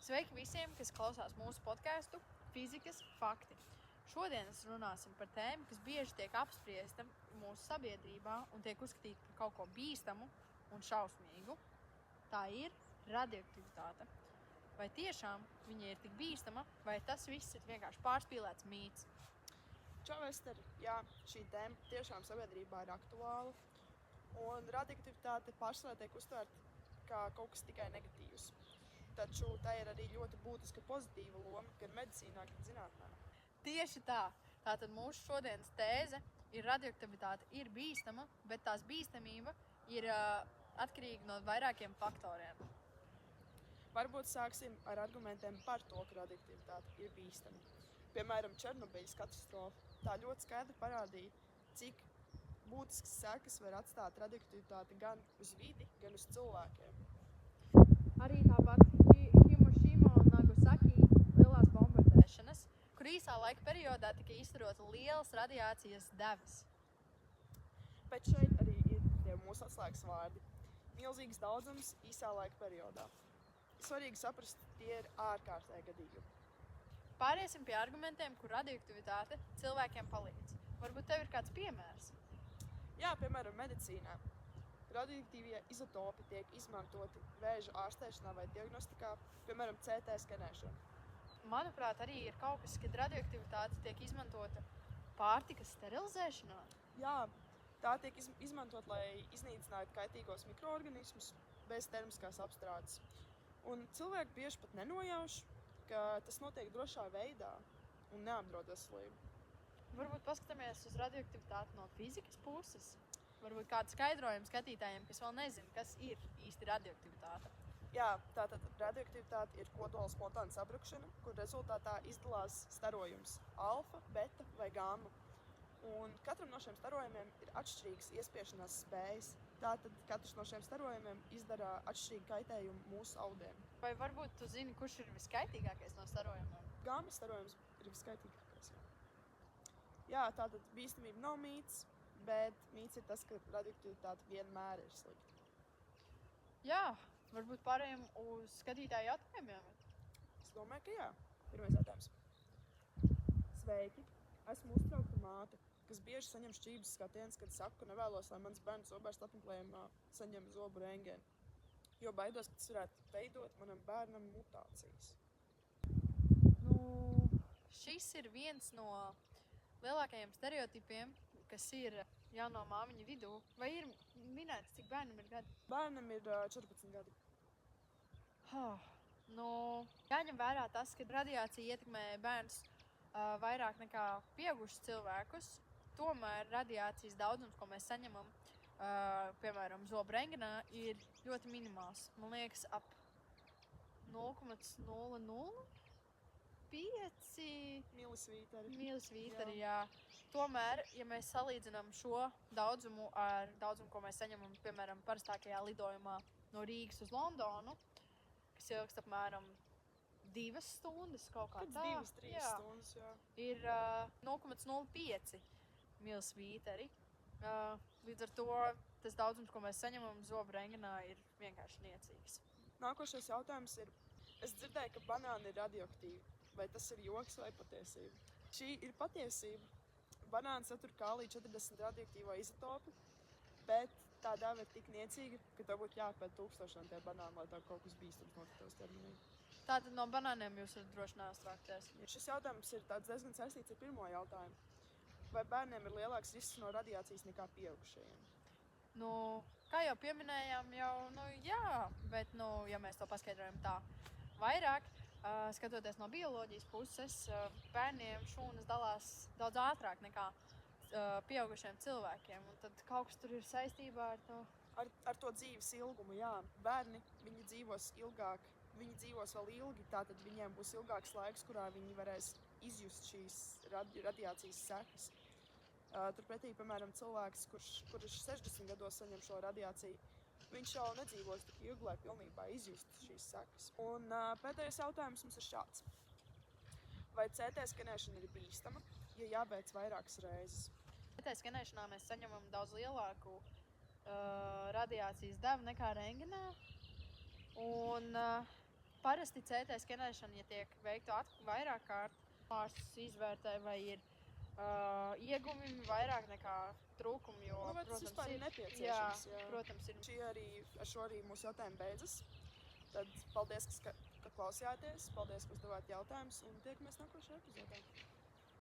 Sveiki visiem, kas klausās mūsu podcastu Fizikas fakti. Šodien runāsim par tēmu, kas bieži tiek apspriesta mūsu sabiedrībā un tiek uzskatīta par kaut ko bīstamu un šausmīgu. Tā ir radioaktivitāte. Vai tiešām viņa ir tik bīstama, vai tas viss ir vienkārši pārspīlēts mīts? Čau, Ester! Jā, šī tēma tiešām sabiedrībā ir aktuāla. Un radioaktivitāte pārsvarā tiek uztvērta kā kaut kas tikai negatīvs. Taču tā ir arī ļoti būtiska pozitīva loma gan medicīnā, gan zinātnē. Tieši tā. Tātad mūsu šodienas tēze ir radioaktivitāte ir bīstama, bet tās bīstamība ir atkarīga no vairākiem faktoriem. Varbūt sāksim ar argumentiem par to, ka radioaktivitāte ir bīstama. Piemēram, Černobiļas katastrofa. Tā ļoti skaidri parādīja, cik būtiskas sekas var atstāt radioaktivitāte gan uz vidi, gan uz cilvēkiem. Arī tāpat Hirošima un Nagasaki lielās bombardēšanas, kur īsā laika periodā tika izstarota lielas radiācijas devas. Bet šeit arī ir tie mūsu atslēgas vārdi. Milzīgs daudzums īsā laika periodā. Svarīgi saprast, tie ir ārkārtēji gadījumi. Pāriesim pie argumentiem, kur radioaktivitāte cilvēkiem palīdz. Varbūt tev ir kāds piemērs? Jā, piemēram, medicīnā. Radioaktīvie izotopi tiek izmantoti vēža ārstēšanā vai diagnostikā, piemēram, CT skenēšana. Manuprāt, arī ir kaut kas, kad radioaktivitāte tiek izmantota pārtikas sterilizēšanā. Jā, tā tiek izmantot, lai iznīcinātu kaitīgos mikroorganismus bez termiskās apstrādes. Un cilvēki bieži pat nenojauš, ka tas notiek drošā veidā un neapdraud veselību. Varbūt paskatāmies uz radioaktivitāti no fizikas puses. Varbūt kādu skaidrojumu skatītājiem, kas vēl nezina, kas ir īsti radioaktivitāte. Jā, tātad radioaktivitāte ir kodola spontāna sabrukšana, kur rezultātā izdalās starojums alfa, beta vai gamma. Un katram no šiem starojumiem ir atšķirīgas iespiešanās spējas. Tātad katrs no šiem starojumiem izdara atšķirīgu kaitējumu mūsu audēm. Vai varbūt tu zini, kurš ir viskaitīgākais no starojumiem? Gamma starojums ir viskaitīgākais. Jā, tātad bīstamība nav mīts, bet mīts ir tas, ka radioaktivitāte vienmēr ir slikta. Jā, varbūt pārējiem uz skatītāju jautājumiem. Es domāju, ka jā. Pirmais jautājums. Sveiki! Esmu uztraukta māte, kas bieži saņem šķības skatienus, kad saku, ka nevēlos, lai mans bērns zobārsta apmeklējumā saņem zobu rentgenu, jo baidos, ka tas varētu veidot manam bērnam mutācijas. Šis ir viens no lielākajiem stereotipiem, kas ir jauno māmiņu vidū. Vai ir minēts, cik bērnam ir gadi? Bērnam ir 14 gadi. Jāņem vērā tas, ka radiācija ietekmē bērnus vairāk nekā pieaugušus cilvēkus. Tomēr radiācijas daudzums, ko mēs saņemam, piemēram, zobu rentgenā, ir ļoti minimāls. Man liekas, ap 0,005 milisvītari, jā. Tomēr, ja mēs salīdzinām šo daudzumu ar daudzumu, ko mēs saņemam, piemēram, parastākajā lidojumā no Rīgas uz Londonu, kas ilgst apmēram 2 stundas, kaut kā tā. 2-3 stundas, jā. Ir 0,05 milisvītari. Līdz ar to tas daudzums, ko mēs saņemam zobu rentgenā, ir vienkārši niecīgs. Nākošais jautājums ir, es dzirdēju, ka banāni ir radioaktīvi. Vai tas ir joks vai patiesība? Šī ir patiesība. Banāni satur kālija 40 radioaktīvo izotopu, bet tā deva ir tik niecīga, ka tev būtu jāpēt 1000 tie banāni, lai tā kaut kas bīstams notiktos terminī. Tātad no banāniem jūs varat droši neuztraukties. Šis jautājums ir diezgan saistīts ar pirmo jautājumu. Vai bērniem ir lielāks risks no radiācijas nekā pieaugušajiem? Kā jau pieminējām, jā, bet, ja mēs to paskaidrojam tā vairāk, skatoties no bioloģijas puses, bērniem šūnas dalās daudz ātrāk nekā pieaugušiem cilvēkiem, un tad kaut kas tur ir saistībā ar to. Ar to dzīves ilgumu, jā. Bērni, viņi dzīvos ilgāk, viņi dzīvos vēl ilgi, tātad viņiem būs ilgāks laiks, kurā viņi varēs izjust šīs radiācijas sekas. Turpretī, piemēram, cilvēks, kurš 60 gados saņem šo radiāciju, viņš jau nedzīvos tik ilgi, lai pilnībā izjustu šīs sekas. Un pēdējais jautājums mums ir šāds. Vai CT skenēšana ir bīstama, ja jāveic vairākas reizes? CT skenēšanā mēs saņemam daudz lielāku radiācijas devu nekā rentgenā. Un Parasti CT skenēšana, ja tiek veikta vairāk kārt, ārsts izvērtē, vai ir ieguvumi vairāk nekā trūkumi, jo, vai tas protams, vispār ir ir nepieciešams? Jā. Protams, ir. Ar šo arī mūsu jautājumi beidzas. Tad paldies, ka klausījāties, paldies, ka uzdevāt jautājumus un tiekamies nākošajā epizodē.